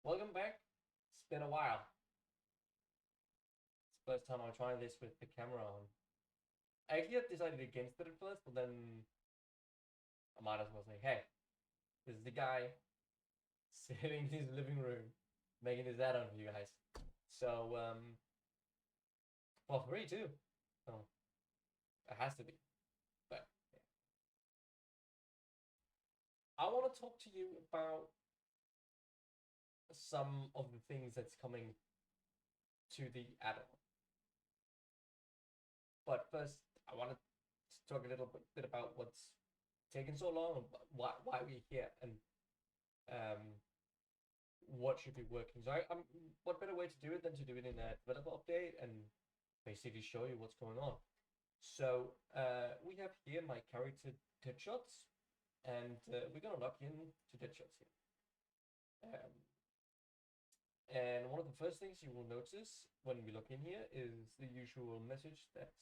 Welcome back. It's been a while. It's the first time I'm trying this with the camera on. I actually had decided against it at first, but then I might as well say, hey, this is the guy sitting in his living room making this add-on for you guys. So, for free too. So, it has to be. But, yeah. I want to talk to you about some of the things that's coming to the add-on. But first, I want to talk a little bit about what's taken so long and why we're here and what should be working. So what better way to do it than to do it in a developer update and basically show you what's going on. So we have here my character deadshots, and we're gonna log in to deadshots here. And one of the first things you will notice when we log in here is the usual message that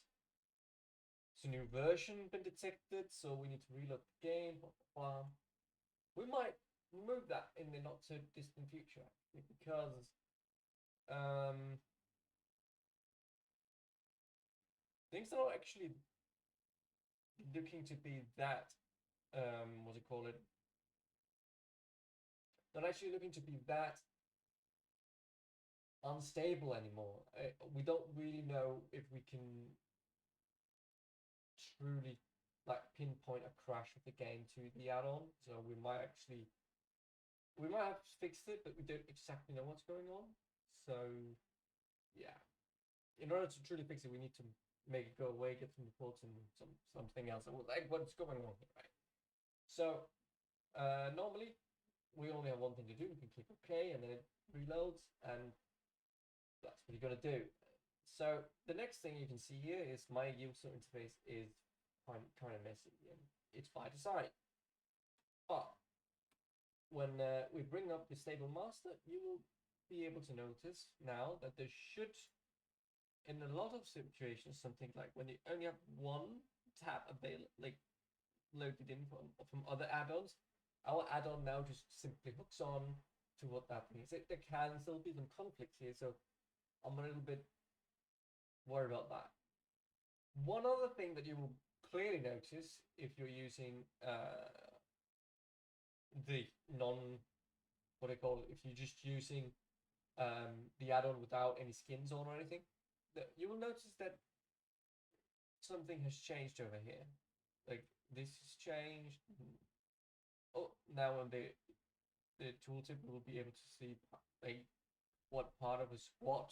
it's a new version been detected, so we need to reload the game, blah, blah, blah. We might remove that in the not so distant future, actually, because things are not actually looking to be that what's it called it? Not actually looking to be that unstable anymore. We don't really know if we can truly like pinpoint a crash of the game to the add-on. So we might have fixed it, but we don't exactly know what's going on. So yeah, in order to truly fix it, we need to make it go away, get some reports and something else. Like what's going on here, right? So normally we only have one thing to do. We can click OK, and then it reloads, and that's what you're gonna do. So the next thing you can see here is my user interface is kind of messy, and it's by design. But when we bring up the iStableMaster, you will be able to notice now that there should, in a lot of situations, something like when you only have one tab available, like loaded in from other add-ons, our add-on now just simply hooks on to what that means. There can still be some conflicts here, so I'm a little bit worried about that. One other thing that you will clearly notice if you're using the what do you call it? If you're just using the add-on without any skins on or anything, you will notice that something has changed over here. Like this has changed. Oh, now on the tooltip, we'll be able to see like what part of a squat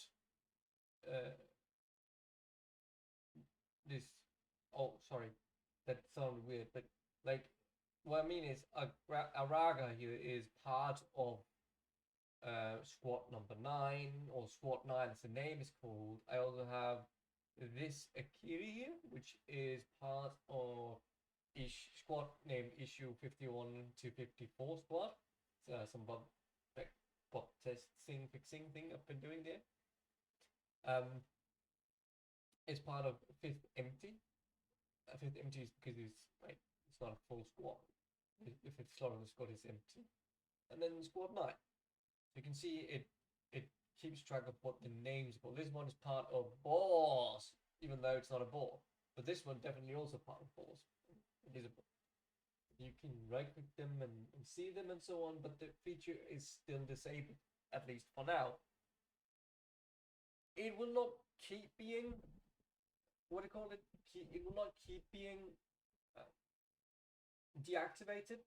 this. Oh, sorry, that sounded weird, but like what I mean is a raga here is part of squat number 9 or squat 9 as the name is called. I also have this Akiri here, which is part of squad named issue 51 to 54 squad. Some bug testing fixing thing I've been doing there. It's part of fifth empty. Fifth empty is because it's like it's not a full squad. The fifth slot of the squad is empty, and then squad 9. You can see it keeps track of what the names are. This one is part of boss, even though it's not a ball. But this one definitely also part of balls. It is a ball. You can right click them and see them and so on, but the feature is still disabled, at least for now. It will not keep being, what do you call it? It will not keep being deactivated.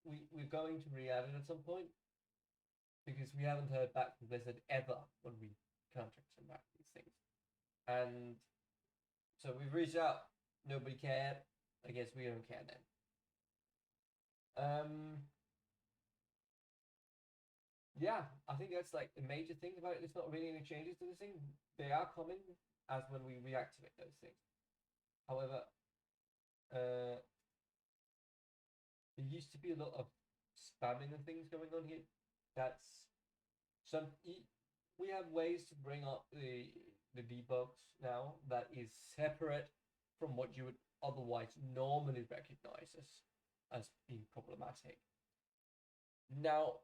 We're going to re-add it at some point, because we haven't heard back from Blizzard ever when we contact them about these things. And so we've reached out, nobody cared. I guess we don't care then. Yeah, I think that's like the major thing about it. There's not really any changes to this thing. They are coming as when we reactivate those things. However, there used to be a lot of spamming and things going on here. That's some. We have ways to bring up the debugs now that is separate from what you would otherwise normally recognize as being problematic. Now,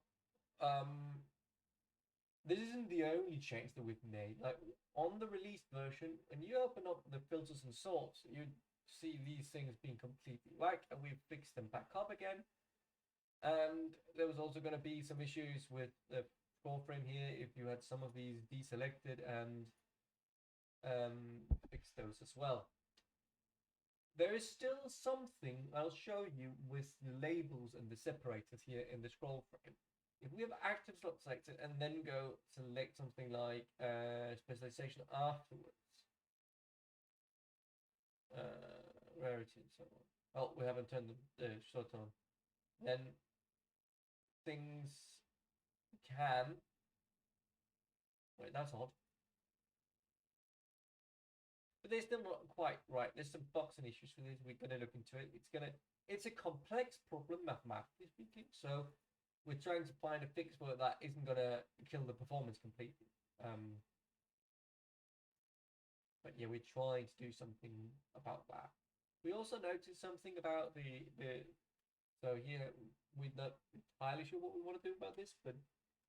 this isn't the only change that we've made. Like on the released version, when you open up the filters and sorts, you see these things being completely whacked, and we've fixed them back up again. And there was also going to be some issues with the scroll frame here if you had some of these deselected, and fix those as well. There is still something I'll show you with the labels and the separators here in the scroll frame. If we have active slot selected and then go select something like specialization afterwards, rarity and so on. Oh, we haven't turned the shot on. Then things can. Wait, that's odd. But they're still not quite right. There's some bugs and issues with this. We're gonna look into it. It's a complex problem mathematically speaking. So we're trying to find a fix for that isn't gonna kill the performance completely. But yeah, we're trying to do something about that. We also noticed something about the so here we're not entirely sure what we want to do about this, but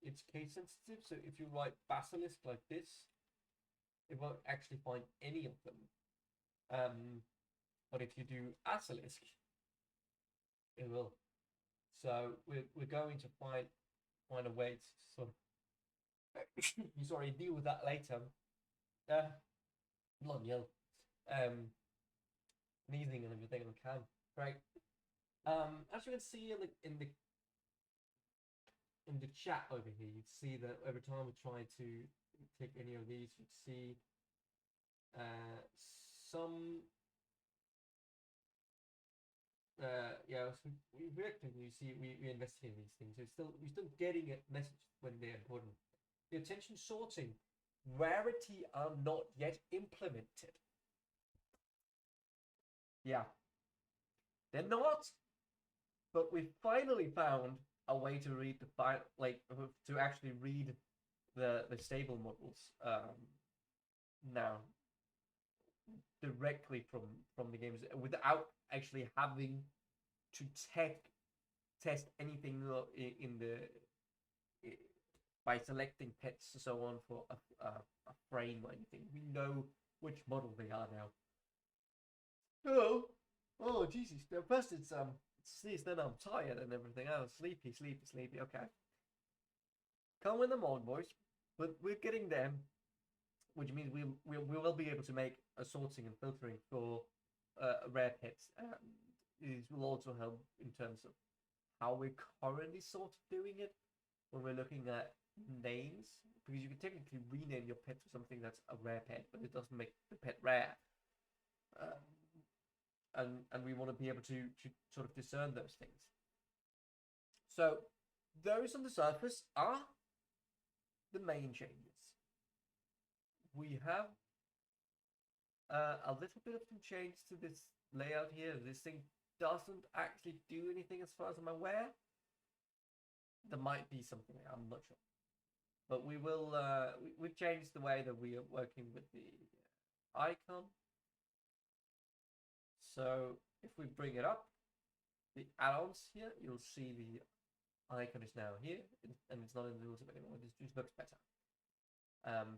it's case sensitive. So if you write basilisk like this, it won't actually find any of them. But if you do asterisk, it will. So we're going to find a way to sort of deal with that later. Bloody hell. Sneezing and everything on cam. Right. As you can see in the chat over here, you'd see that every time we try to take any of these, you'd see some yeah, so we reacting, you see we investigate these things. So we're still getting a message when they're important. The attention sorting rarity are not yet implemented. Yeah, they're not, but we finally found a way to read the file, like to actually read the stable models now directly from the games without actually having to test anything in the by selecting pets and so on for a frame or anything. We know which model they are now. Oh Jesus! First it's sneeze, then I'm tired and everything else. Sleepy. Okay, come with them on, boys. But we're getting them, which means we will be able to make a sorting and filtering for rare pets. This will also help in terms of how we're currently sort of doing it when we're looking at names, because you can technically rename your pet to something that's a rare pet, but it doesn't make the pet rare. And we want to be able to sort of discern those things. So those on the surface are the main changes. We have a little bit of some change to this layout here. This thing doesn't actually do anything as far as I'm aware. There might be something, I'm not sure. But we will, we've changed the way that we are working with the icon. So if we bring it up, the add-ons here, you'll see the icon is now here, and it's not in the rules anymore. This just looks better.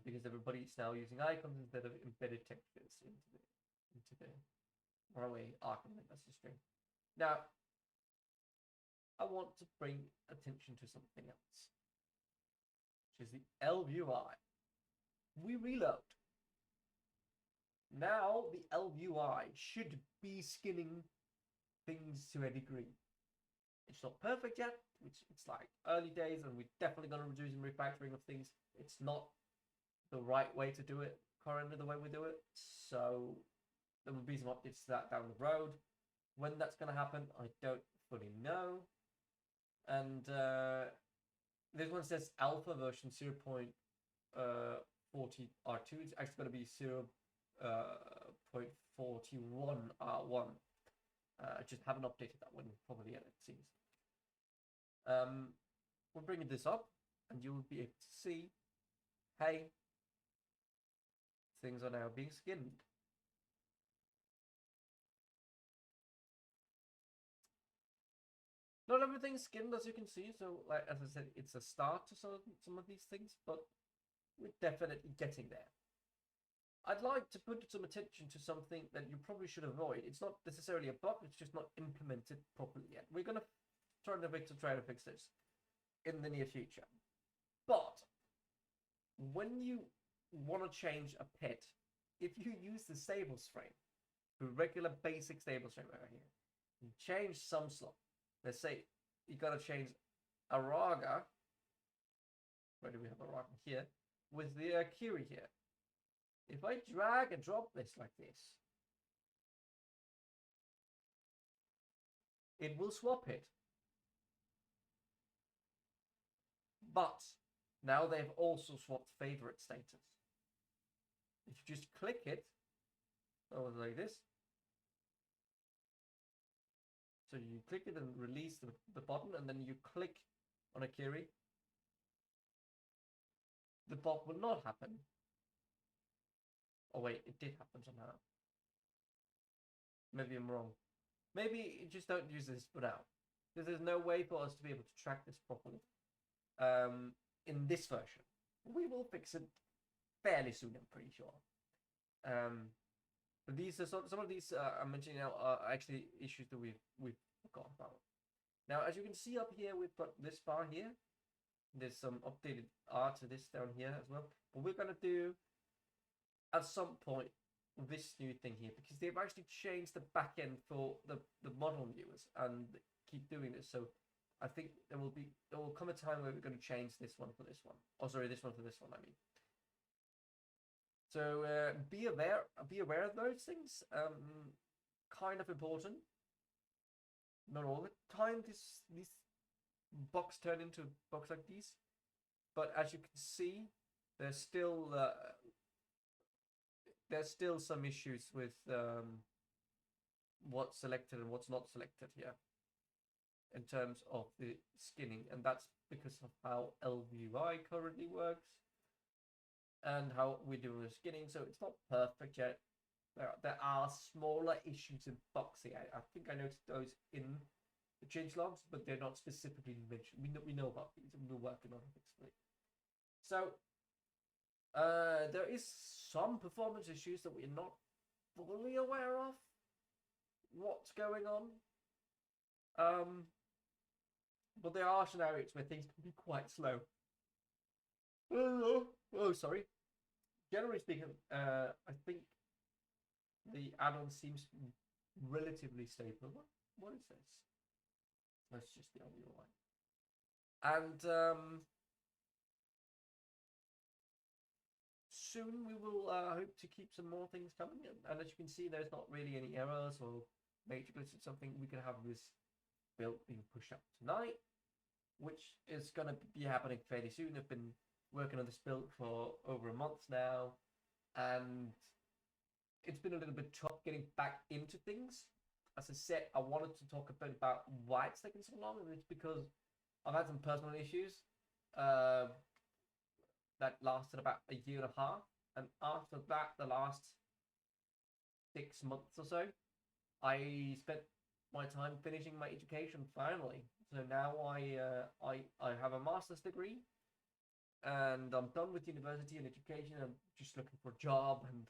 Because everybody's now using icons instead of embedded textures into the runaway argument as a string. Now, I want to bring attention to something else, which is the LUI. We reload. Now the LUI should be skinning things to a degree. It's not perfect yet. It's like early days, and we're definitely going to reduce and refactoring of things. It's not the right way to do it currently, the way we do it. So there will be some updates to that down the road. When that's going to happen, I don't fully know. And this one says alpha version 0.40 R2. It's actually going to be 0.41 R1. I just haven't updated that one probably yet, it seems. We're bringing this up, and you'll be able to see, hey, things are now being skinned. Not everything's skinned, as you can see. So, like as I said, it's a start to some of these things, but we're definitely getting there. I'd like to put some attention to something that you probably should avoid. It's not necessarily a bug; it's just not implemented properly yet. We're gonna try to fix this in the near future. But when you want to change a pet, if you use the stables frame, the regular basic stables frame over here, and change some slot. Let's say you gotta change a raga. Where do we have a raga here? With the Kiri here. If I drag and drop this like this, it will swap it. But now they've also swapped favorite status. If you just click it, like this. So you click it and release the button, and then you click on a Kiri. The bot will not happen. Oh wait, it did happen somehow. Maybe I'm wrong. Maybe just don't use this for now, because there's no way for us to be able to track this properly. In this version, we will fix it fairly soon. I'm pretty sure. But these are some of these I'm mentioning now are actually issues that we've forgotten about. Now, as you can see up here, we've got this bar here. There's some updated art to this down here as well. But we're gonna do at some point this new thing here, because they've actually changed the backend for the model viewers and keep doing this. So I think there will come a time where we're going to change this one for this one. Oh, sorry, this one for this one, I mean. So be aware of those things. Kind of important. Not all the time this box turn into a box like these, but as you can see, there's still some issues with what's selected and what's not selected here in terms of the skinning, and that's because of how LVUI currently works and how we're doing the skinning. So it's not perfect yet. There are smaller issues in boxing. I think I noticed those in the change logs, but they're not specifically mentioned. We know about these, and we're working on it. So there is some performance issues that we're not fully aware of what's going on. But there are scenarios where things can be quite slow. Oh, sorry. Generally speaking, I think the add-on seems relatively stable. What is this? That's just the LUI. And soon we will hope to keep some more things coming. And as you can see, there's not really any errors or major glitches. Something we can have this build being pushed up tonight, which is going to be happening fairly soon. I've been working on this build for over a month now, and it's been a little bit tough getting back into things. As I said, I wanted to talk a bit about why it's taken so long, and it's because I've had some personal issues that lasted about a year and a half, and after that, the last 6 months or so, I spent my time finishing my education finally. So now I have a master's degree, and I'm done with university and education. I'm just looking for a job and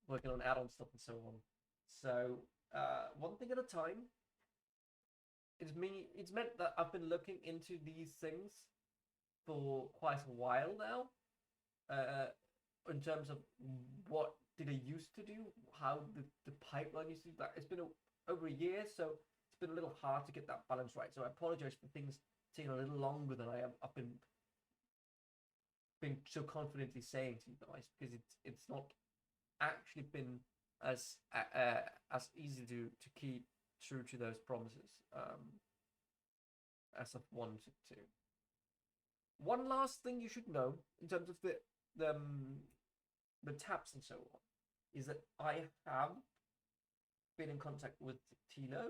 working on add-on stuff and so on. So one thing at a time. It's meant that I've been looking into these things for quite a while now, in terms of what did I used to do, how the pipeline used to do that. It's been over a year, so it's been a little hard to get that balance right. So I apologize for things taking a little longer than I've been so confidently saying to you guys, because it's not actually been as easy to keep true to those promises as I've wanted to. One last thing you should know in terms of the tabs and so on is that I have been in contact with Tilo,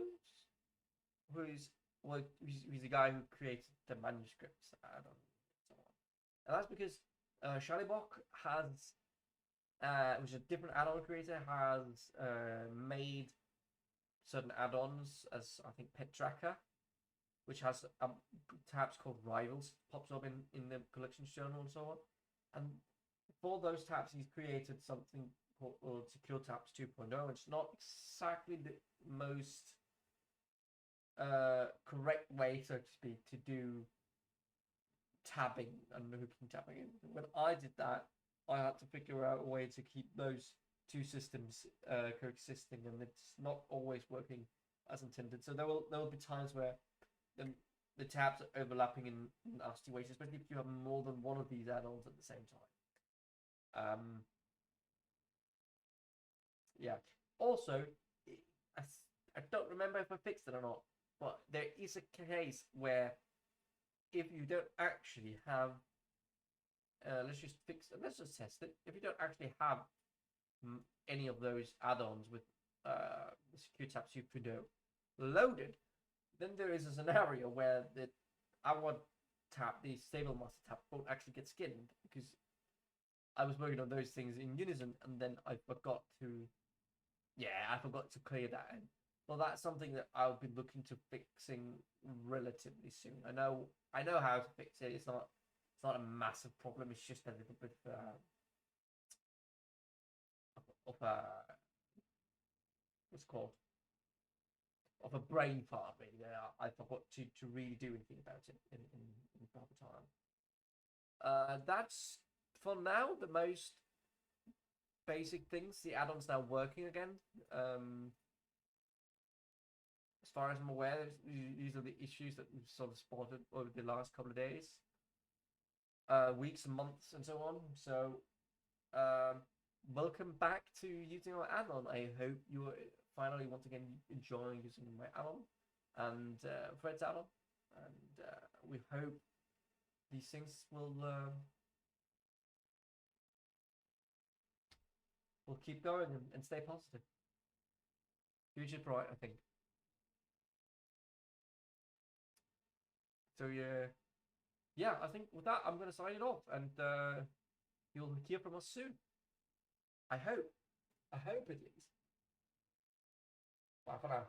who's the guy who created the manuscripts add-on and so on. And that's because Shalibok has, which is a different add-on creator, has made certain add-ons as, I think, Pet Tracker which has tabs called rivals, pops up in the collections journal and so on. And for those tabs, he's created something called Secure Tabs 2.0. It's not exactly the most correct way, so to speak, to do tabbing and hooking tabbing. When I did that, I had to figure out a way to keep those two systems coexisting, and it's not always working as intended. So there will be times where the tabs are overlapping in nasty ways, especially if you have more than one of these add-ons at the same time. Yeah. Also, I don't remember if I fixed it or not, but there is a case where if you don't actually have, let's just test it. If you don't actually have any of those add-ons with the Secure Tabs 2.0 loaded, then there is a scenario where our tab, the StableMaster tab, won't actually get skinned because I was working on those things in unison, and then I forgot to clear that in. Well, that's something that I'll be looking to fixing relatively soon. I know how to fix it. It's not a massive problem. It's just a little bit of a what's called of a brain fart. Really, I forgot to really do anything about it in proper time. That's for now the most basic things. The add-on's now working again. As far as I'm aware, these are the issues that we've sort of spotted over the last couple of days, weeks and months and so on. So welcome back to using our add-on. I hope you are finally once again enjoying using my add-on and Fred's add-on, and we hope these things will keep going and stay positive. Future bright, I think. So yeah, I think with that I'm going to sign it off, and you'll hear from us soon. I hope at least. Bye for now.